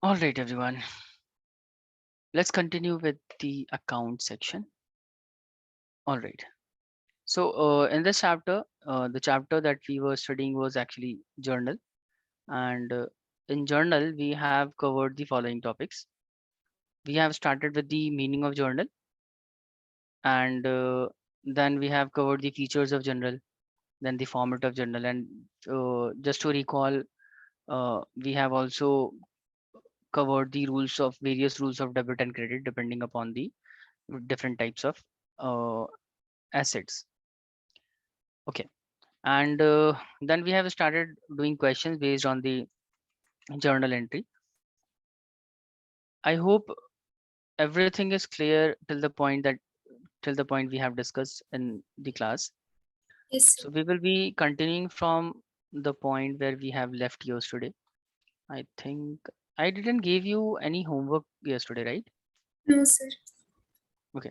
All right, everyone. Let's continue with the account section. All right. So, in this chapter, the chapter that we were studying was actually journal, and in journal we have covered the following topics. We have started with the meaning of journal, and then we have covered the features of journal, then the format of journal, and just to recall, we have also covered the various rules of debit and credit depending upon the different types of uh, assets. Okay, and then we have started doing questions based on the journal entry. I hope everything is clear till the point we have discussed in the class. Yes, sir. So we will be continuing from the point where we have left yesterday. I think I didn't give you any homework yesterday, right? No, sir. Okay.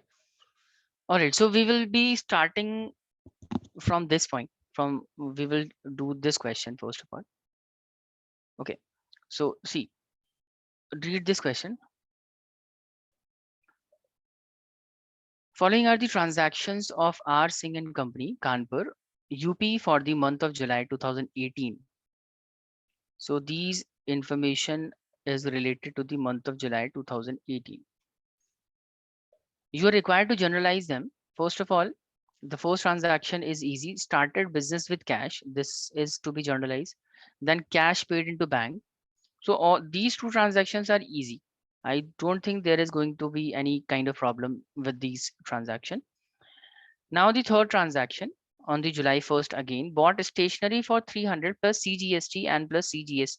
All right. So we will be starting from this point. From we will do this question first of all. Okay. So see, read this question. Following are the transactions of R. Singh and Company, Kanpur, UP for the month of July 2018. So these information is related to the month of July 2018. You are required to generalize them. First of all, the first transaction is easy. Started business with cash. This is to be generalized. Then cash paid into bank. So all these two transactions are easy. I don't think there is going to be any kind of problem with these transactions. Now the third transaction on the July 1st again bought stationery for 300 plus CGST and plus CGS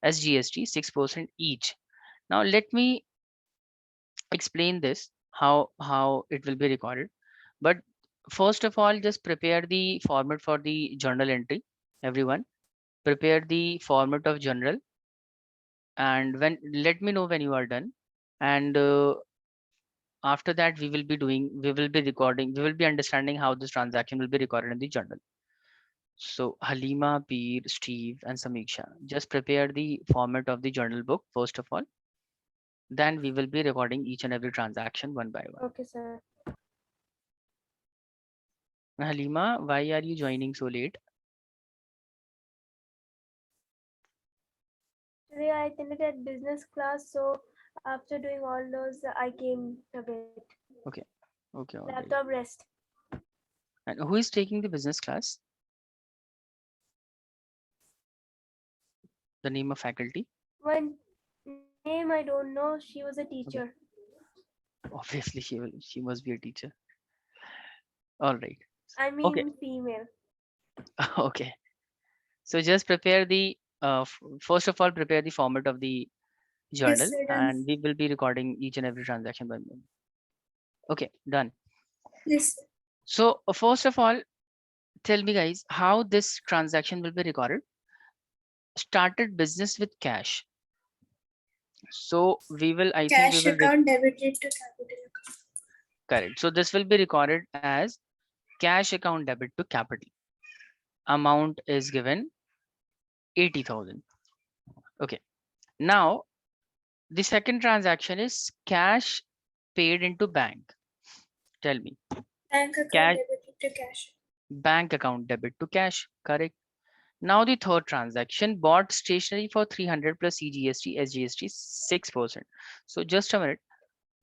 SGST 6% each. Now let me explain this how it will be recorded. But first of all, just prepare the format for the journal entry. Everyone, prepare the format of journal, and when let me know when you are done. And after that, we will be recording, we will be understanding how this transaction will be recorded in the journal. So Halima, Peer, Steve, and Samiksha, just prepare the format of the journal book first of all. Then we will be recording each and every transaction one by one. Okay, sir. Halima, why are you joining so late? Today I attended business class, so after doing all those, I came a bit. Okay, okay, all right. Laptop rest. And who is taking the business class? The name of faculty? One name I don't know. She was a teacher. Okay, obviously she must be a teacher. All right. I Okay, mean female. okay. So just prepare the first of all prepare the format of the Yes, journal, sir. Done. and we will be recording each and every transaction by one. Okay, done. Yes. So first of all, tell me guys how this transaction will be recorded. Started business with cash. So we will, I think we Cash will account debited to capital account. correct. So this will be recorded as cash account debit to capital. Amount is given 80,000. Okay. Now the second transaction is cash paid into bank. Tell me. Bank account Cash debited to cash. bank account debit to cash. Correct. Now the third transaction bought stationery for 300 plus CGST, SGST 6%. So just a minute.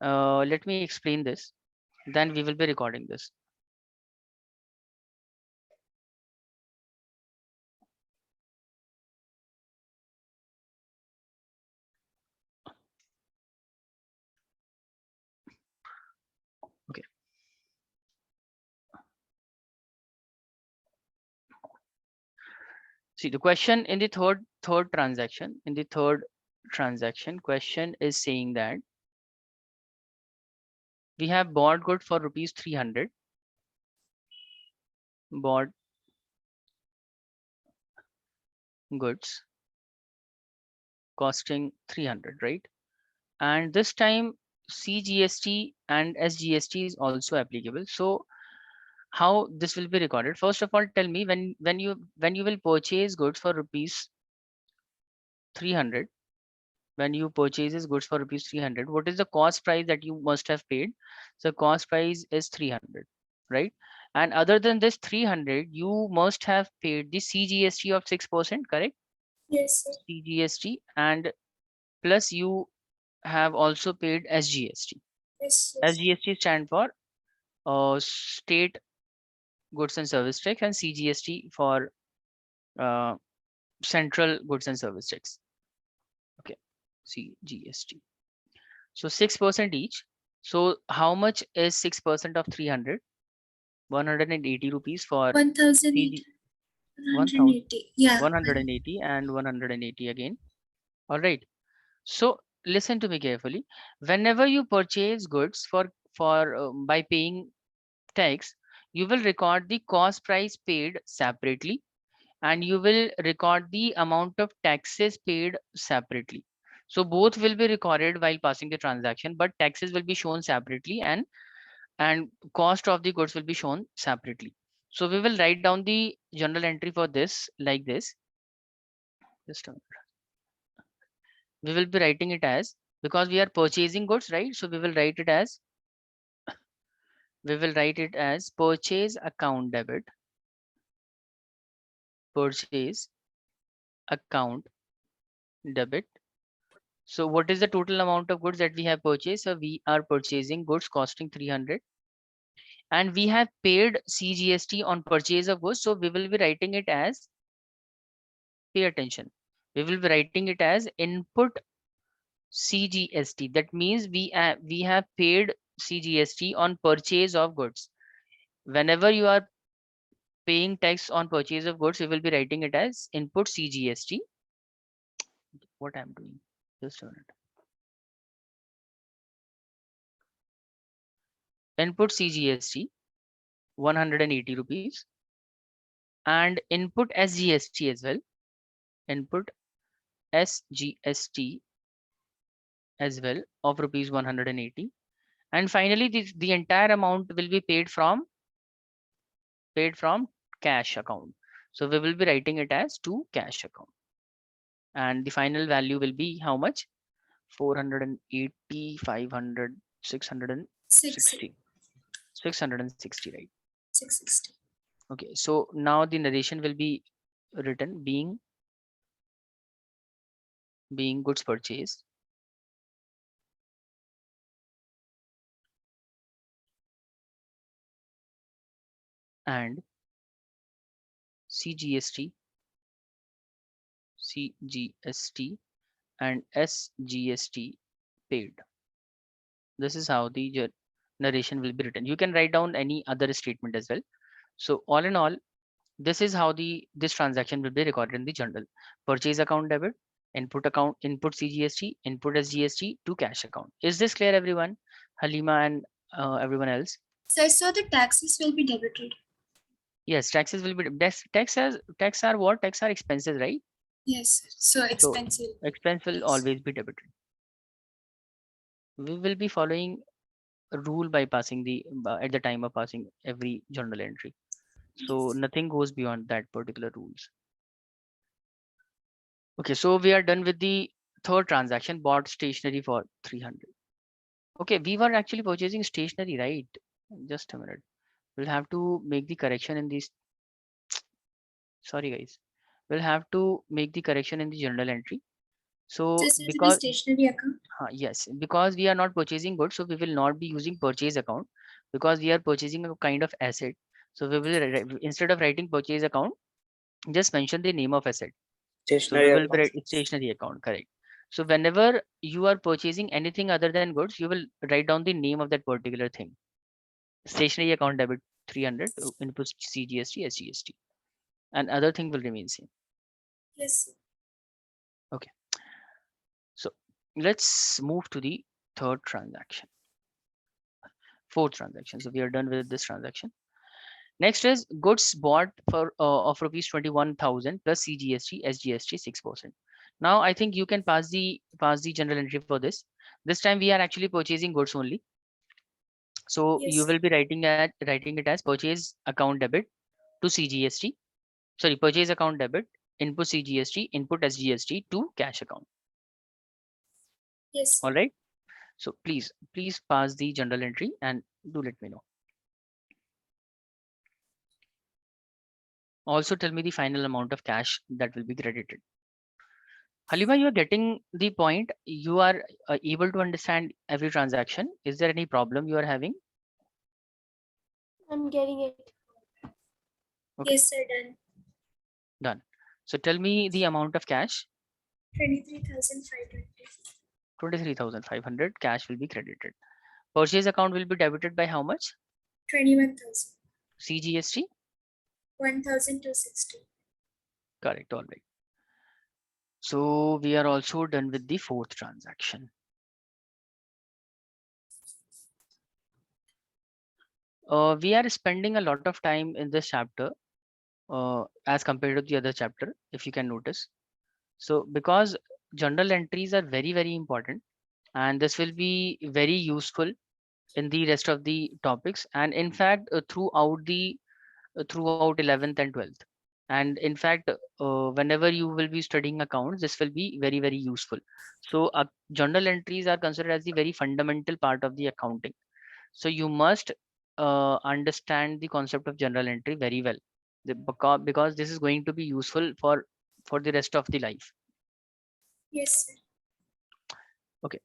Let me explain this. Then we will be recording this. Okay. See the question in the third transaction question is saying that we have bought good for rupees 300, bought goods costing 300, right? And this time CGST and SGST is also applicable. So how this will be recorded? First of all, tell me when you will purchase goods for rupees 300, when you purchases goods for rupees 300, what is the cost price that you must have paid? So cost price is 300, right? And other than this 300, you must have paid the CGST of 6%, correct? Yes, sir. CGST, and plus you have also paid SGST. Yes, yes. SGST stand for state goods and service tax, and CGST for uh, central goods and service tax. Okay, CGST. So 6% each. So how much is 6% of 300? 180 rupees for 1,880. Yeah. 180 and 180 again. All right. So listen to me carefully. Whenever you purchase goods for by paying tax, you will record the cost price paid separately, and you will record the amount of taxes paid separately. So both will be recorded while passing the transaction, but taxes will be shown separately, and cost of the goods will be shown separately. So we will write down the journal entry for this like this. Just a minute. We will be writing it as, because we are purchasing goods, right? So we will write it as purchase account debit, purchase account debit. So what is the total amount of goods that we have purchased? So we are purchasing goods costing 300, and we have paid CGST on purchase of goods. So we will be writing it as, pay attention, we will be writing it as input CGST. That means we have paid CGST on purchase of goods. Whenever you are paying tax on purchase of goods, we will be writing it as input CGST. What I'm doing, just a minute. Input CGST 180 rupees, and input SGST as well. Input SGST as well of rupees 180, and finally the entire amount will be paid from cash account. So we will be writing it as to cash account, and the final value will be how much? 480, 500, 660, 660, right? 660. Okay, so now the narration will be written being goods purchased and CGST and SGST paid. This is how the narration will be written. You can write down any other statement as well. So all in all, this is how this transaction will be recorded in the journal. Purchase account debit, input CGST, input SGST to cash account. Is this clear, everyone? Halima and everyone else? Sir, so the taxes will be debited. Yes, taxes will be tax are what? Tax are expenses, right? Yes, sir. So expensive. So expense will Yes. always be debited. We will be following a rule by passing at the time of passing every journal entry. So Yes. nothing goes beyond that particular rules. Okay, so we are done with the third transaction, bought stationery for 300. Okay, we were actually purchasing stationery, right? Just a minute. We'll have to make the correction in this. Sorry, guys. We'll have to make the correction in the journal entry. So This is the because stationery account. yes, because we are not purchasing goods, so we will not be using purchase account, because we are purchasing a kind of asset. So we will instead of writing purchase account, just mention the name of asset. So we will write stationery account, correct. So whenever you are purchasing anything other than goods, you will write down the name of that particular thing. Stationery account debit 300, input CGST, SGST, and other thing will remain same. Yes, sir. Okay. So let's move to the third transaction. Fourth transaction. So we are done with this transaction. Next is goods bought for of rupees 21,000 plus CGST, SGST 6%. Now I think you can pass the general entry for this. This time we are actually purchasing goods only. So Yes. you will be writing it as purchase account debit to CGST. Sorry, purchase account debit, input CGST, input SGST to cash account. Yes, sir. All right. So please pass the journal entry and do let me know. Also tell me the final amount of cash that will be credited. Halima, you are getting the point. You are able to understand every transaction. Is there any problem you are having? I'm getting it. Okay. Yes, sir, done. Done. So tell me the amount of cash. 23,520. 23,500 cash will be credited. Purchase account will be debited by how much? 21,000. CGST? 1,260. Correct. All right. So we are also done with the fourth transaction. We are spending a lot of time in this chapter as compared to the other chapter, if you can notice. So because journal entries are very, very important, and this will be very useful in the rest of the topics, and in fact throughout 11th and 12th, and in fact whenever you will be studying accounts, this will be very, very useful. So journal entries are considered as the very fundamental part of the accounting. So you must understand the concept of journal entry very well, because this is going to be useful for the rest of the life. Yes, sir. Okay.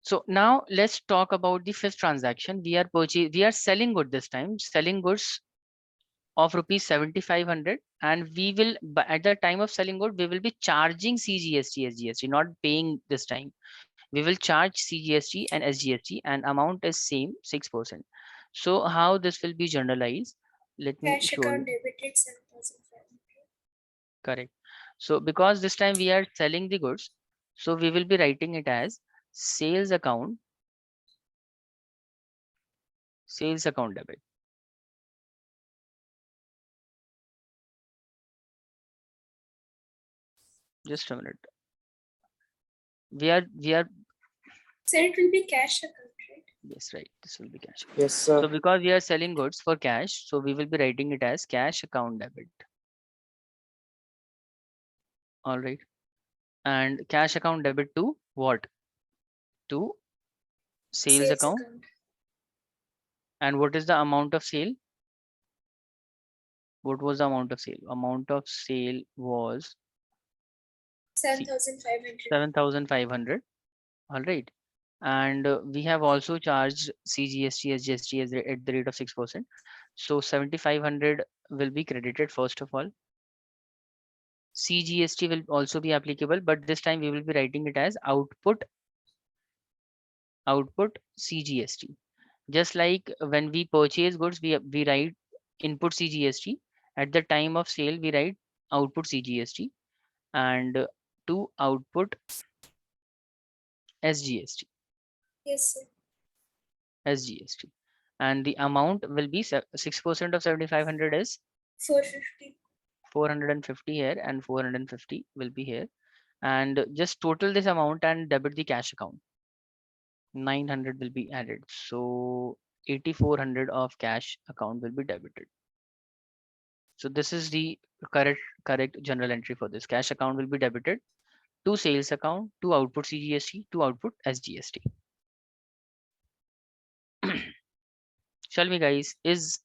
So now let's talk about the fifth transaction. We are selling goods this time, selling goods of rupees 7,500, and we will at the time of selling good we will be charging CGST, SGST, not paying this time. We will charge CGST and SGST, and amount is same 6%. So how this will be generalized? Let me Cash show account you. debited 7,500. Correct. So because this time we are selling the goods, so we will be writing it as sales account debit. Just a minute. We are Sir, it will be cash account, right? yes, right, this will be cash. Yes, sir. So because we are selling goods for cash, so we will be writing it as cash account debit. All right. And cash account debit to what? To sales account. And what is the amount of sale? What was the amount of sale? Amount of sale was 7,500. 7,500. All right. And we have also charged CGST, SGST at the rate of 6%. So 7,500 will be credited first of all. CGST will also be applicable, but this time we will be writing it as output CGST. Just like when we purchase goods, we write input CGST. At the time of sale, we write output CGST, and to output SGST. Yes, sir. SGST. And the amount will be 6% of 7,500 is 450. 450 here, and 450 will be here. And just total this amount and debit the cash account. 900 will be added. So 8,400 of cash account will be debited. So this is the correct journal entry for this. Cash account will be debited to sales account, to output CGST, to output SGST. Shall we, guys? Is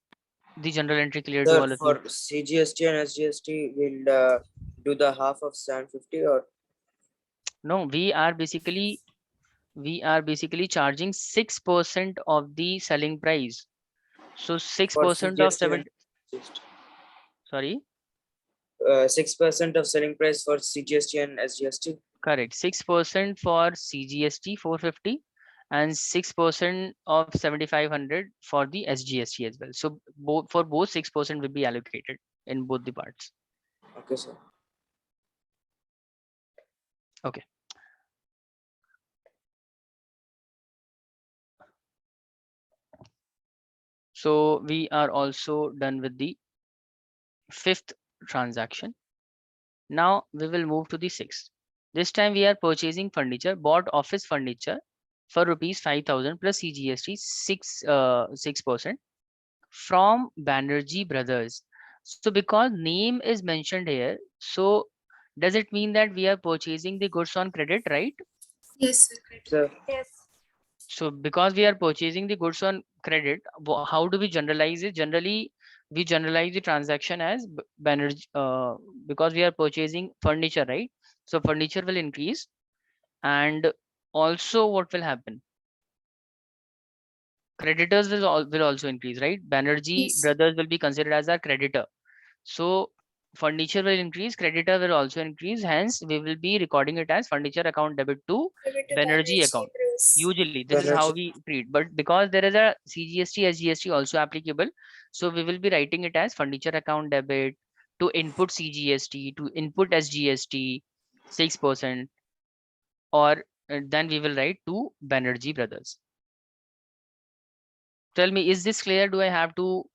the journal entry clear to Sir, all of for you? CGST and SGST, we'll do the half of 750 or No, we are basically charging 6% of the selling price. So 6% of CGST 7. and Sorry. 6% of selling price for CGST and SGST. Correct. 6% for CGST 450 and 6% of 7,500 for the SGST as well. So both 6% will be allocated in both the parts. Okay, sir. Okay. So we are also done with the fifth transaction. Now we will move to the sixth. This time we are purchasing furniture, bought office furniture for rupees 5,000 plus CGST 6% from Banerjee Brothers. So because name is mentioned here, so does it mean that we are purchasing the goods on credit, right? Yes, sir. Credit. Sir, Yes. So because we are purchasing the goods on credit, how do we generalize it? Generally, we generalize the transaction as Banerjee, because we are purchasing furniture, right? So furniture will increase, and also what will happen? Creditors will also increase, right? Banerjee Yes. brothers will be considered as our creditor. So furniture will increase, creditor will also increase. Hence, we will be recording it as furniture account debit to Debit to Banerjee Banerjee account. Bros. Usually, this is how Banerjee. we treat. But because there is a CGST, SGST also applicable, so we will be writing it as furniture account debit to input CGST to input SGST 6%, or then we will write to Banerjee brothers. Tell me, is this clear? Do I have to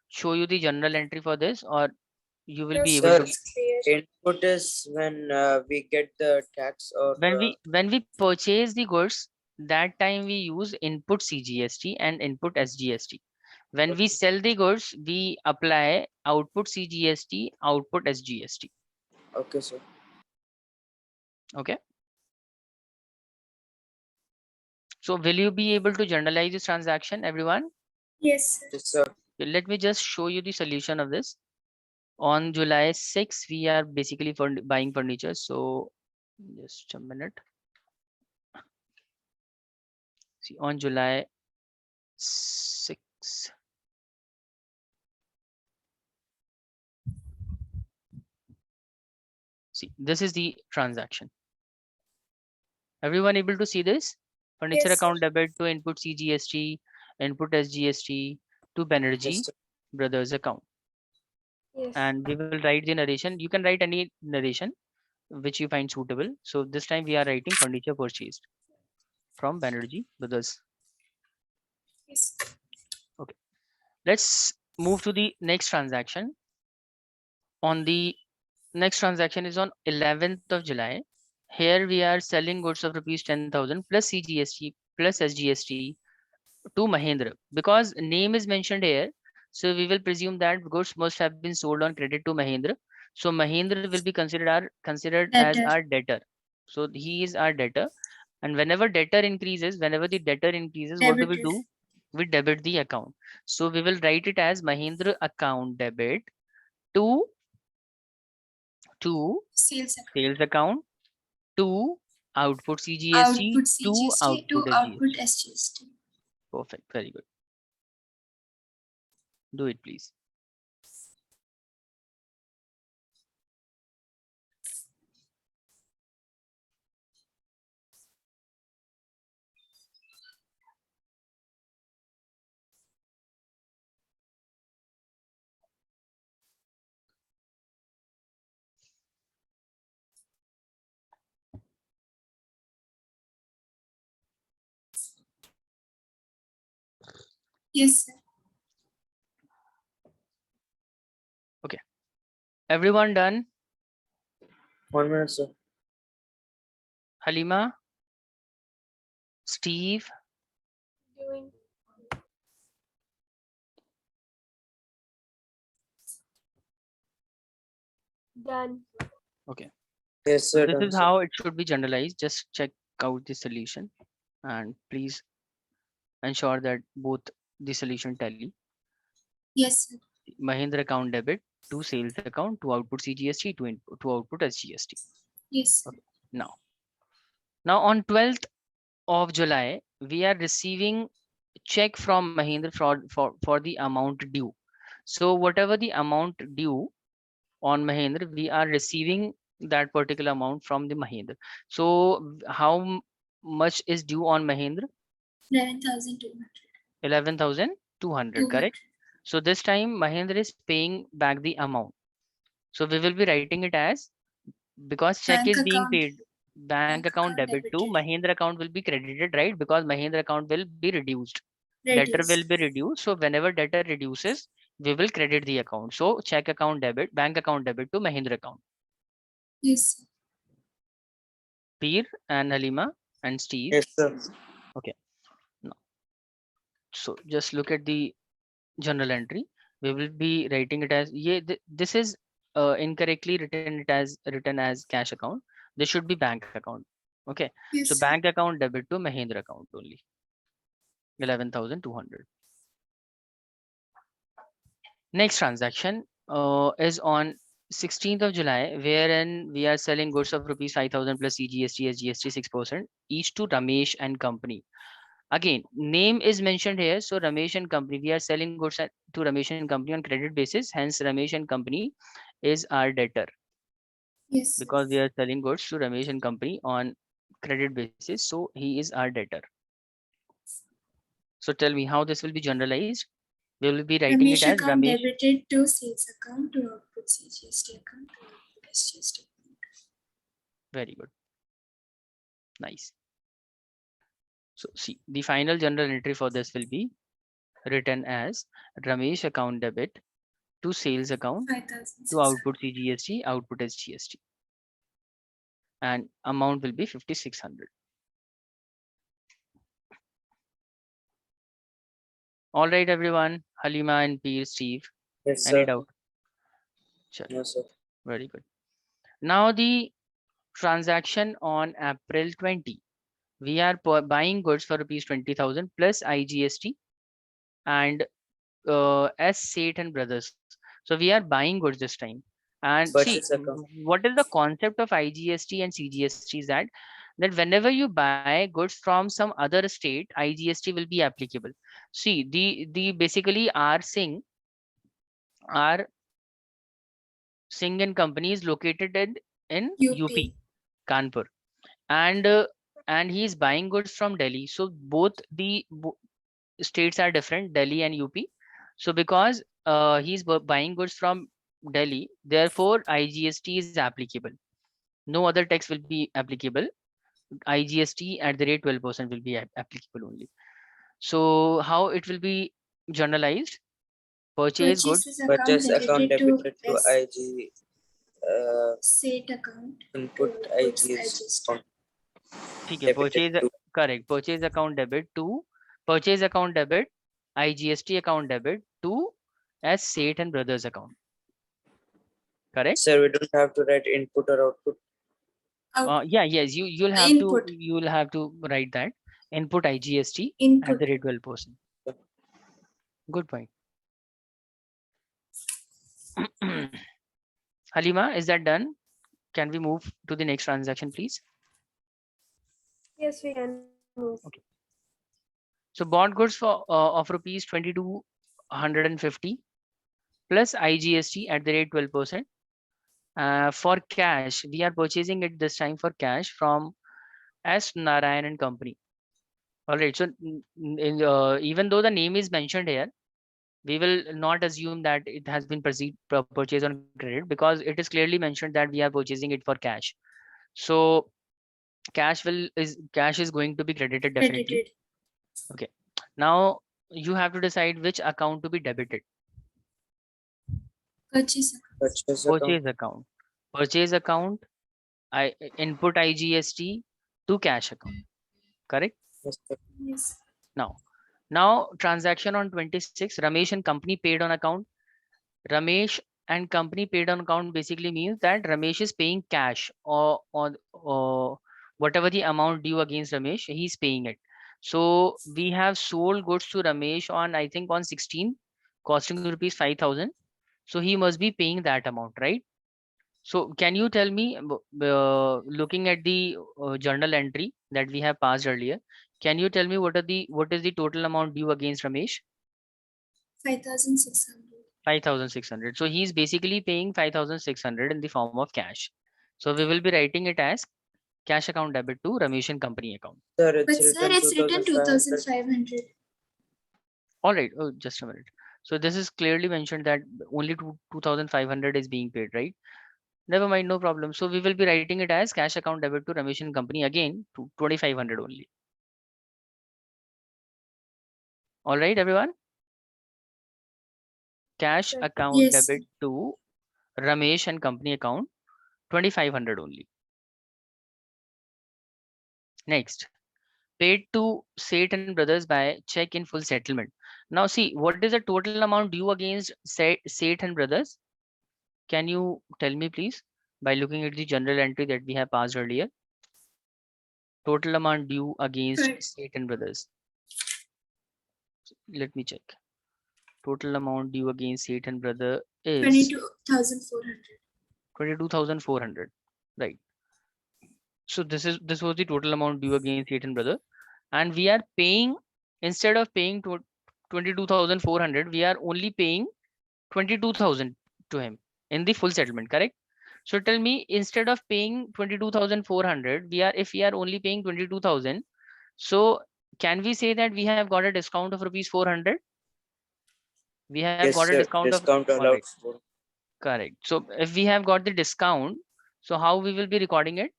show you the journal entry for this, or you will No, be sir, able to? it's clear. input is when we get the tax or When we purchase the goods, that time we use input CGST and input SGST. When we Okay. sell the goods, we apply output CGST, output SGST. Okay, sir. Okay. So will you be able to journalize this transaction, everyone? Yes, sir. Yes, sir. Let me just show you the solution of this. On July 6, we are basically for buying furniture. So just a minute. See, on July 6. See, this is the transaction. Everyone able to see this? Furniture Yes, sir. account debit to input CGST, input SGST to Banerjee Yes, sir. brothers account. Yes. And we will write the narration. You can write any narration which you find suitable. So this time we are writing furniture purchased from Banerjee brothers. Yes. Okay. Let's move to the next transaction. On the next transaction is on 11th of July. Here we are selling goods of rupees 10,000 plus CGST plus SGST to Mahendra. Because name is mentioned here, so we will presume that goods must have been sold on credit to Mahendra. So Mahendra will be considered as Debtor. our debtor. So he is our debtor. And whenever debtor increases, whenever the debtor increases, what do we Debited. do? We debit the account. So we will write it as Mahendra account debit to Sales account. sales account to output CGST Output to CGST to output output SGST. SGST. Perfect. Very good. Do it, please. Yes, sir. Everyone done? 1 minute, sir. Halima? Steve? Doing. Done. Okay. Yes, So sir. this Done, is sir. how it should be generalized. Just check out the solution and please ensure that both the solution tally. Yes, sir. Mahindra account debit to sales account to output CGST to input to output SGST. Yes, sir. Okay. Now on 12th of July, we are receiving check from Mahindra for the amount due. So whatever the amount due on Mahindra, we are receiving that particular amount from the Mahindra. So how much is due on Mahindra? 11,200. 11,200, correct? So this time Mahindra is paying back the amount. So we will be writing it as, because check Bank is being account. paid, bank account debit to debited. Mahindra account will be credited, right? Because Mahindra account will be reduced. Debtor will Reduced. be reduced. So whenever debtor reduces, we will credit the account. So check account debit, bank account debit to Mahindra account. Yes, sir. Peer and Halima and Steve. Yes, sir. Okay. Now, so just look at the journal entry. We will be writing it as, yeah, this is incorrectly written as cash account. This should be bank account. Okay. Yes, So sir. bank account debit to Mahendra account only. 11,200. Next transaction is on 16th of July, wherein we are selling goods of rupees 5,000 plus CGST, SGST 6%, each to Ramesh and company. Again, name is mentioned here. So Ramesh and company, we are selling goods to Ramesh and company on credit basis. Hence, Ramesh and company is our debtor Yes, sir. because we are selling goods to Ramesh and company on credit basis. So he is our debtor. So tell me how this will be generalized. We will be writing it Ramesh as account Ramesh. debited to sales account to output CGST account to output SGST account. Very good. Nice. So see, the final general entry for this will be written as Ramesh account debit to sales account 5,600. to output CGST, output is GST. And amount will be 5,600. All right, everyone. Halima and Peer, Steve. Yes, Any sir. doubt? Sure. No, sir. Very good. Now the transaction on April 20. We are buying goods for rupees 20,000 plus IGST and S. Seth and Brothers. So we are buying goods this time. And see, Purchase account. what is the concept of IGST and CGST is that whenever you buy goods from some other state, IGST will be applicable. See, the basically our Singh and company is located in UP, UP. Kanpur, and he is buying goods from Delhi. So both the states are different, Delhi and UP. So because he's buying goods from Delhi, therefore IGST is applicable. No other tax will be applicable. IGST at the rate 12% will be applicable only. So how it will be generalized? Purchase goods. Purchases account Purchase account debited to debited to IG. SAT account Input to outputs IG's IGST. account ठीक है, debited purchase to. correct. Purchase account debit to purchase account debit, IGST account debit to as Seth and Brothers account. Correct? Sir, we don't have to write input or output. Yeah, yes, you'll have Input. to write that input IGST at Input. the rate 12%. Good point. Halima, is that done? Can we move to the next transaction, please? Yes, we can move. Okay. So bought goods for of rupees 2,250 plus IGST at the rate 12%. For cash, we are purchasing it this time for cash from S. Narayan and Company. All right. So even though the name is mentioned here, we will not assume that it has been purchased on credit because it is clearly mentioned that we are purchasing it for cash. So cash is going to be credited definitely. Credited. Okay. Now you have to decide which account to be debited. Purchase account. Purchase account. Purchase account. Purchase account. I input IGST to cash account. Correct? Yes, sir. Yes. Now transaction on 26, Ramesh and company paid on account. Ramesh and company paid on account basically means that Ramesh is paying cash or whatever the amount due against Ramesh, he's paying it. So we have sold goods to Ramesh on, I think on 16, costing rupees 5,000. So he must be paying that amount, right? So can you tell me, looking at the journal entry that we have passed earlier, can you tell me what is the total amount due against Ramesh? 5,600. 5,600. So he's basically paying 5,600 in the form of cash. So we will be writing it as cash account debit to Ramesh and company account. Sir, But it's sir, written it's written 2,500. 2,500. All right. Oh, just a minute. So this is clearly mentioned that only 2,500 is being paid, right? Never mind, no problem. So we will be writing it as cash account debit to Ramesh and company again to 2,500 only. All right, everyone. Cash Sir. account Yes. debit to Ramesh and company account 2,500 only. Next, paid to Seth and Brothers by check in full settlement. Now see, what is the total amount due against Seth and Brothers? Can you tell me please by looking at the general entry that we have passed earlier? Total amount due against Right. Satan Brothers. Let me check. Total amount due against Satan Brother is 22,400. 22,400. Right. So this was the total amount due against Satan Brother, and we are paying, instead of paying 22,400, we are only paying 22,000 to him in the full settlement, correct? So tell me, instead of paying 22,400, if we are only paying 22,000, so can we say that we have got a discount of rupees 400? We have Yes, got a sir. discount of, Discount all allowed right, for. correct. So if we have got the discount, so how we will be recording it?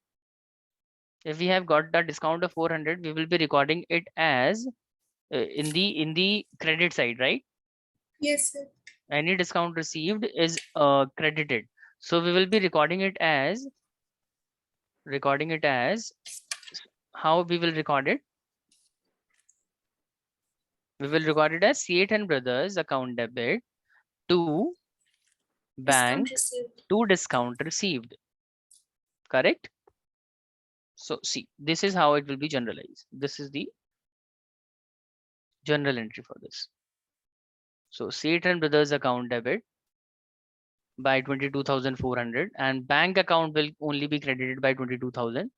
If we have got the discount of 400, we will be recording it as in the credit side, right? Yes, sir. Any discount received is credited. So we will be recording it as how we will record it? We will record it as C8 Brothers account debit to bank Discount received. to discount received. Correct? So see, this is how it will be generalized. This is the general entry for this. So C8 Brothers account debit by 22,400, and bank account will only be credited by 22,000,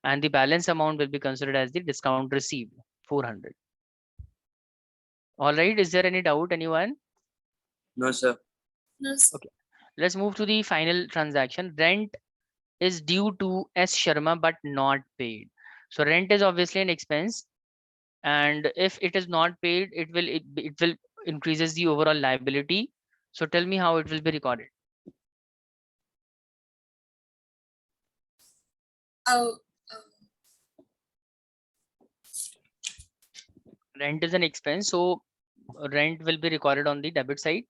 and the balance amount will be considered as the discount received, 400. All right, is there any doubt, anyone? No, sir. No, sir. Okay, let's move to the final transaction. Rent is due to S. Sharma but not paid. So rent is obviously an expense, and if it is not paid, it will increases the overall liability. So tell me how it will be recorded. Oh, Rent is an expense, so rent will be recorded on the debit side.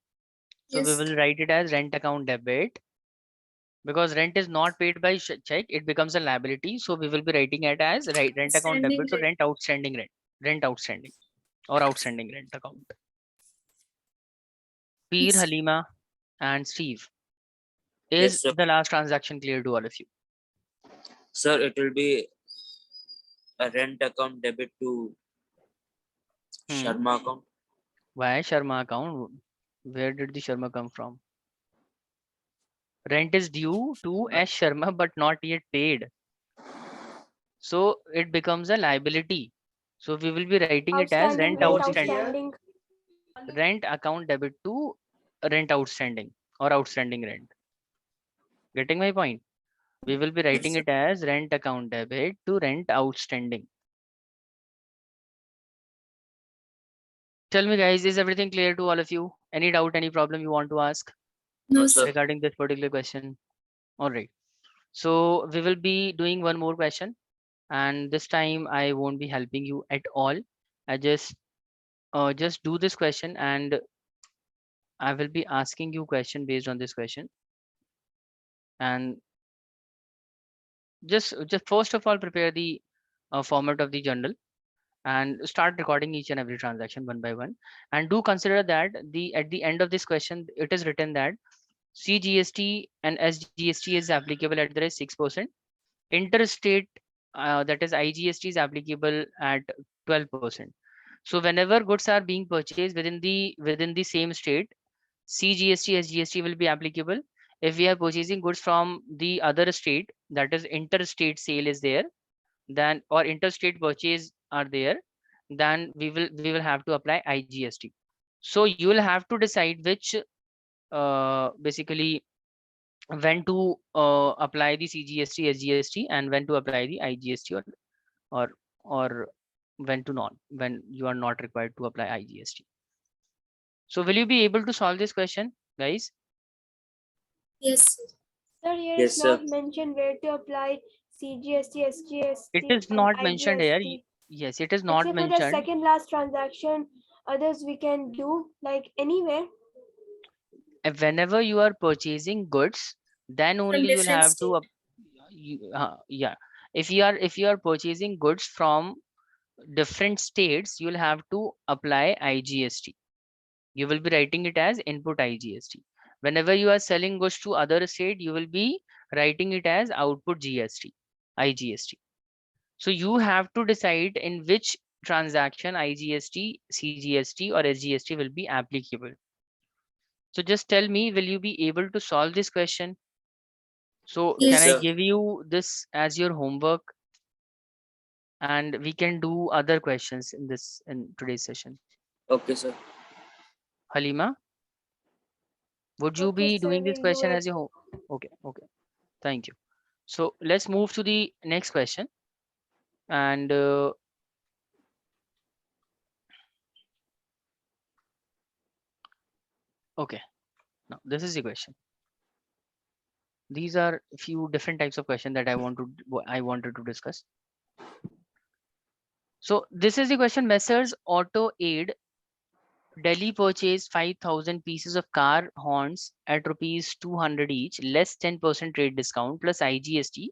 So we yes. will write it as rent account debit, because rent is not paid by check, it becomes a liability. So we will be writing it as rent account Outstanding debit to rent. rent outstanding or outstanding rent account. Peer, Yes. Halima and Steve, Yes, is sir. the last transaction clear to all of you? Sir, it will be a rent account debit to Sharma account. Why Sharma account? Where did the Sharma come from? Rent is due to S. Sharma but not yet paid. So it becomes a liability. So we will be writing it as Outstanding rent rent, outstanding. outstanding. Rent account debit to rent outstanding or outstanding rent. Getting my point? We will be writing sir. it as rent account debit to rent outstanding. Tell me guys, is everything clear to all of you? Any doubt, any problem you want to ask No, sir. regarding this particular question? All right. So we will be doing one more question, and this time I won't be helping you at all. I just do this question, and I will be asking you question based on this question. And just first of all, prepare the format of the journal and start recording each and every transaction one by one. And do consider that at the end of this question, it is written that CGST and SGST is applicable at the rate 6%. Interstate, that is IGST, is applicable at 12%. So whenever goods are being purchased within the same state, CGST, SGST will be applicable. If we are purchasing goods from the other state, that is interstate sale is there, then or interstate purchase are there, then we will have to apply IGST. So you will have to decide which basically when to apply the CGST, SGST, and when to apply the IGST, or or when you are not required to apply IGST. So will you be able to solve this question, guys? Yes, sir. Sir, here Yes, it's sir. not mentioned where to apply CGST, SGST, It is and not mentioned here. IGST. Yes, it is not Except for the mentioned. second last transaction, others we can do like anywhere. Whenever you are purchasing goods, then From only you will different have to state. yeah, if you are purchasing goods from different states, you will have to apply IGST. You will be writing it as input IGST. Whenever you are selling goods to other state, you will be writing it as output GST, IGST. So you have to decide in which transaction IGST, CGST or SGST will be applicable. So just tell me, will you be able to solve this question? So Yes, can I sir. give you this as your homework, and we can do other questions in today's session? Okay, sir. Halima, would you Okay, be sir, doing this we'll do question it. as your home? Okay, okay. Thank you. So let's move to the next question. And okay, now this is the question. These are a few different types of questions that I wanted to discuss. So this is the question. Messrs Auto Aid Delhi purchased 5,000 pieces of car horns at rupees 200 each, less 10% trade discount plus IGST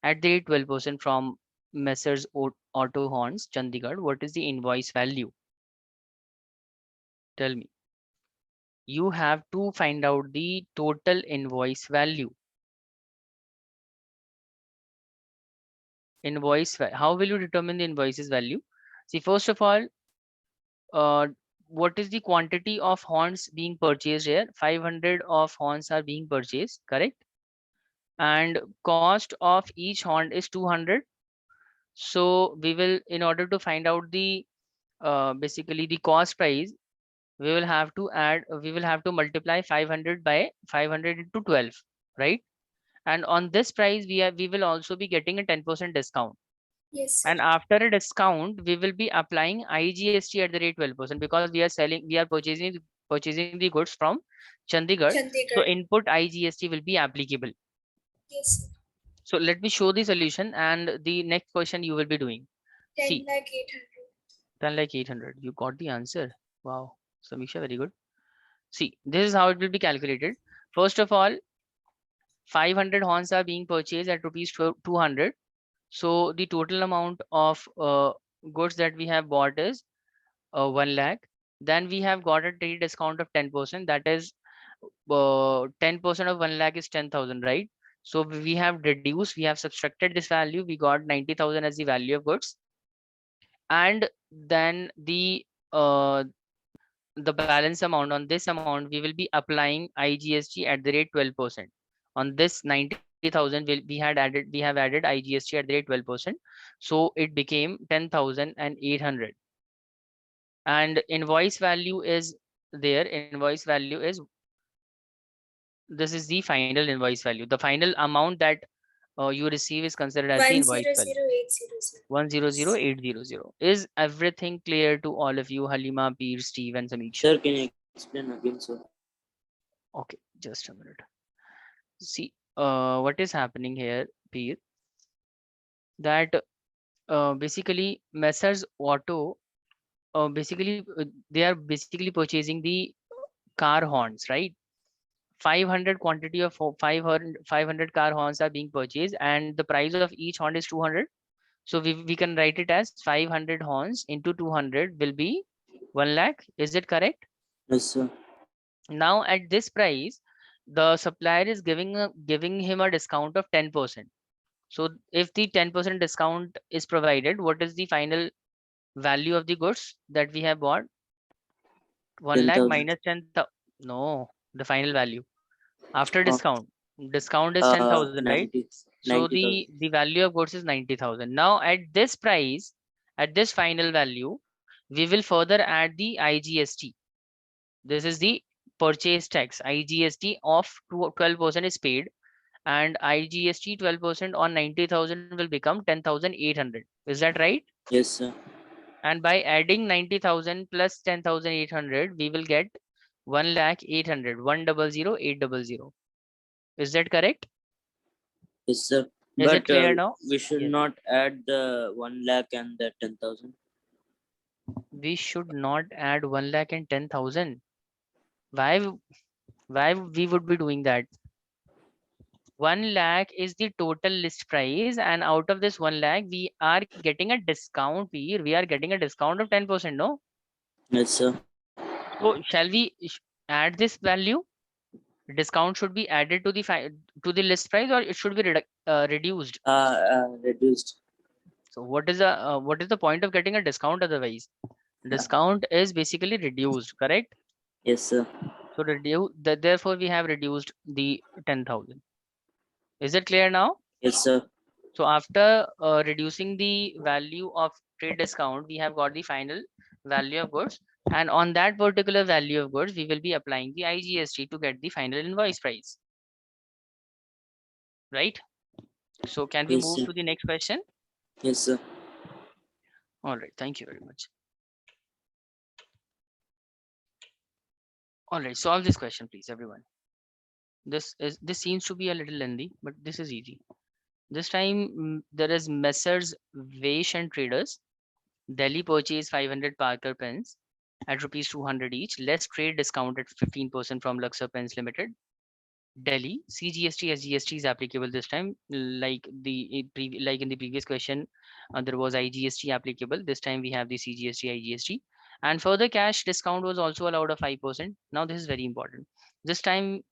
at the rate 12% from Messrs Auto Horns, Chandigarh. What is the invoice value? Tell me. You have to find out the total invoice value. How will you determine the invoice's value? See, first of all, what is the quantity of horns being purchased here? 500 of horns are being purchased, correct? And cost of each horn is 200. So we will, in order to find out the basically the cost price, we will have to multiply 500 by 500 into 12, right? And on this price, we will also be getting a 10% discount. yes, sir. And after a discount, we will be applying IGST at the rate 12% because we are purchasing the goods from Chandigarh. So Chandigarh. input IGST will be applicable. Yes, sir. So let me show the solution, and the next question you will be doing. 10 See, lakh 800. 10 like 800. You got the answer. Wow. Samisha, very good. See, this is how it will be calculated. First of all, 500 horns are being purchased at rupees 200. So the total amount of goods that we have bought is 1 lakh. Then we have got a trade discount of 10%. That is 10% of 1 lakh is 10,000, right? So we have reduced, we have subtracted this value. We got 90,000 as the value of goods. And then the balance amount, on this amount, we will be applying IGST at the rate 12%. On this 90,000, we have added IGST at the rate 12%. So it became 10,800. And invoice value is there. Invoice value is, this is the final invoice value. The final amount that you receive is considered as the invoice value. 100,800. 100,800. Is everything clear to all of you, Halima, Peer, Steve, and Samiksha? Sir, can you explain again, sir? Okay, just a minute. See, what is happening here, Peer, that basically Messrs Auto, they are basically purchasing the car horns, right? 500 quantity of 500 car horns are being purchased, and the price of each horn is 200. So we can write it as 500 horns into 200 will be 1 lakh. Is it correct? Yes, sir. Now at this price, the supplier is giving him a discount of 10%. So if the 10% discount is provided, what is the final value of the goods that we have bought? 1 lakh 10,000. minus 10,000. No, the final value after Oh, discount. Discount is 10,000, right? 90, So 90,000. the value of goods is 90,000. Now at this price, at this final value, we will further add the IGST. This is the purchase tax. IGST of 12% is paid, and IGST 12% on 90,000 will become 10,800. Is that right? Yes, sir. And by adding 90,000 plus 10,800, we will get 1 lakh 800, 100,800. Is that correct? Yes, sir. Is it But clear now? we should Yes. not add the 1 lakh and the 10,000. We should not add 1 lakh and 10,000. Why we would be doing that? 1 lakh is the total list price, and out of this 1 lakh, we are getting a discount here. We are getting a discount of 10%, no? Yes, sir. So shall we add this value? Discount should be added to the list price, or it should be reduced? Reduced. So what is the point of getting a discount otherwise? Discount is basically reduced, correct? Yes, sir. So therefore we have reduced the 10,000. Is it clear now? Yes, sir. So after reducing the value of trade discount, we have got the final value of goods, and on that particular value of goods, we will be applying the IGST to get the final invoice price. Right? So can we Yes, move sir. to the next question? Yes, sir. All right, thank you very much. All right, solve this question, please, everyone. This seems to be a little lengthy, but this is easy. This time there is Messrs. Vaish and Traders. Delhi purchased 500 Parker pens at rupees 200 each, less trade discount at 15% from Luxor Pens Limited. Delhi CGST SGST is applicable this time, like in the previous question, there was IGST applicable. This time we have the CGST IGST, and further cash discount was also allowed of 5%. Now this is very important. This time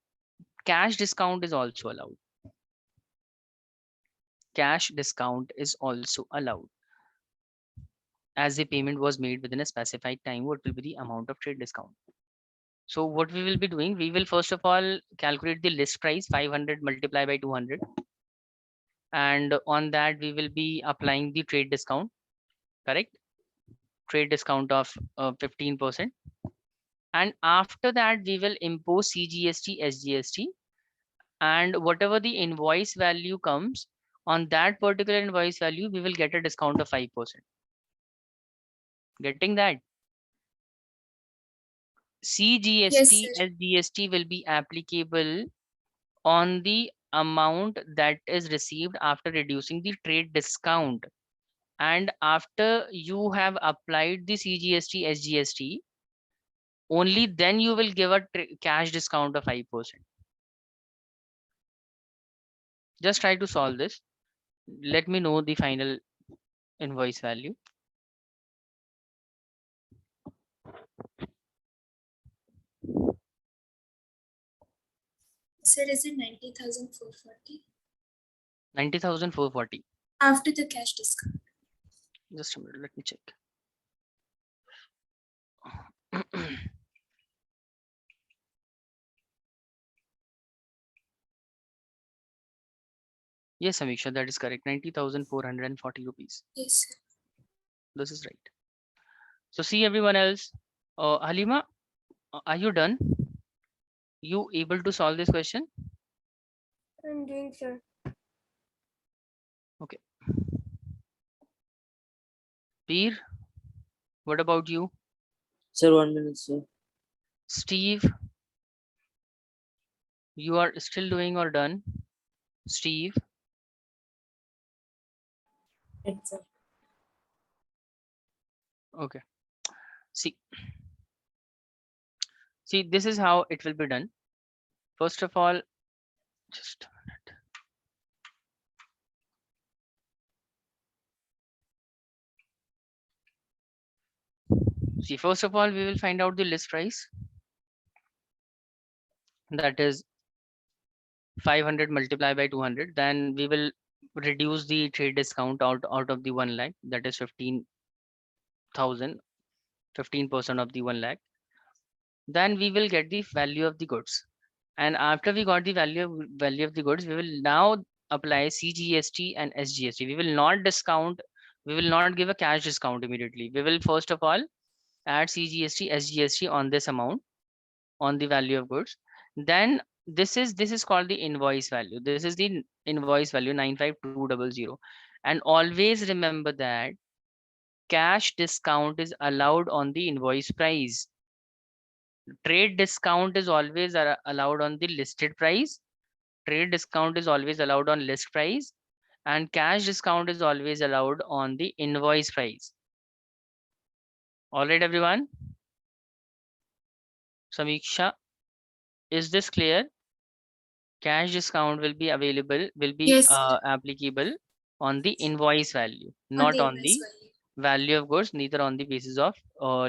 cash discount is also allowed. Cash discount is also allowed. As the payment was made within a specified time, what will be the amount of trade discount? So what we will be doing, we will first of all calculate the list price 500 multiplied by 200. And on that we will be applying the trade discount, correct? Trade discount of 15%. And after that we will impose CGST, SGST, and whatever the invoice value comes, on that particular invoice value, we will get a discount of 5%. Getting that? CGST, sir. SGST will be applicable on the amount that is received after reducing the trade discount. And after you have applied the CGST, SGST, only then you will give a cash discount of 5%. Just try to solve this. Let me know the final invoice value. Sir, is it 90,440 90,440. after the cash discount? Just a minute, let me check. Yes, Amisha, that is correct. 90,440 rupees. Yes, sir. This is right. So see everyone else. Halima, are you done? You able to solve this question? I'm doing, sir. Okay. Peer, what about you? Sir, 1 minute, sir. Steve, you are still doing or done? Steve, Right, sir. okay. See, this is how it will be done. First of all, just a minute. See, first of all, we will find out the list price. That is 500 multiplied by 200. Then we will reduce the trade discount out of the 1 lakh. That is 15,000, 15% of the 1 lakh. Then we will get the value of the goods. And after we got the value of the goods, we will now apply CGST and SGST. We will not discount, we will not give a cash discount immediately. We will first of all add CGST, SGST on this amount, on the value of goods. Then this is called the invoice value. This is the invoice value 95200. And always remember that cash discount is allowed on the invoice price. Trade discount is always allowed on the listed price. Trade discount is always allowed on list price, and cash discount is always allowed on the invoice price. All right, everyone. Samiksha, is this clear? Cash discount will be available, will be Yes, sir. applicable on the invoice value, On not the on invoice the value. value of goods, neither on the basis of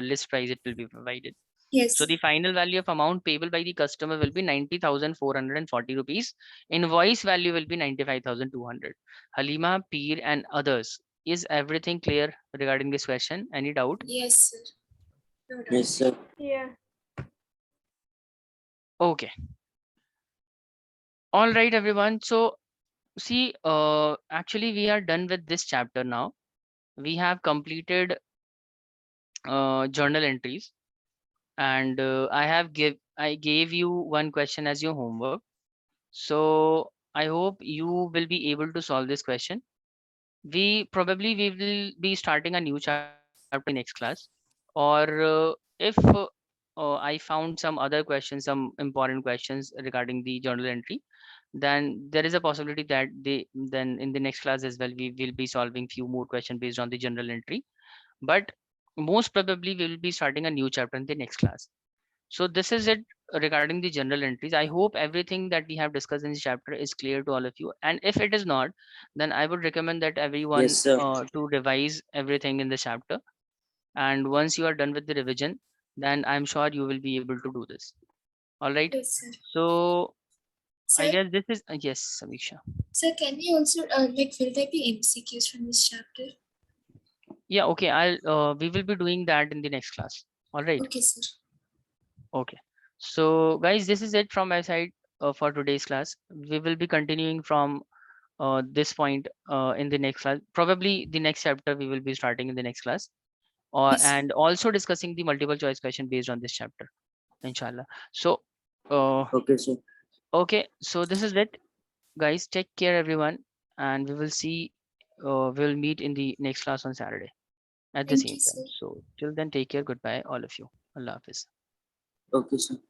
list price it will be provided. Yes. So the final value of amount payable by the customer will be 90,440 rupees. Invoice value will be 95,200. Halima, Peer and others, is everything clear regarding this question? Any doubt? Yes, sir. No doubt. Yes, sir. Yeah. Okay. All right, everyone. So see, actually we are done with this chapter now. We have completed journal entries, and I gave you one question as your homework. So I hope you will be able to solve this question. We will be starting a new chapter in the next class, or if I found some other questions, some important questions regarding the journal entry, then there is a possibility that then in the next class as well we will be solving few more questions based on the journal entry. But most probably we will be starting a new chapter in the next class. So this is it regarding the general entries. I hope everything that we have discussed in this chapter is clear to all of you. And if it is not, then I would recommend that Yes, everyone sir. to revise everything in the chapter. And once you are done with the revision, then I'm sure you will be able to do this. All right. Yes, sir. So I Sir, guess this is yes, Samiksha. sir, can we also like will there be MCQs from this chapter? Yeah. Okay. We will be doing that in the next class. All right. Okay, sir. Okay. So guys, this is it from my side for today's class. We will be continuing from this point in the next class. Probably the next chapter we will be starting in the next class, or Yes, sir. and also discussing the multiple choice question based on this chapter, inshallah. So, uh, Okay, sir. okay. So this is it, guys. Take care, everyone, and we will see. We'll meet in the next class on Saturday at the Thank same you, time. sir. So till then, take care. Goodbye, all of you. Allah Hafiz. Okay, sir.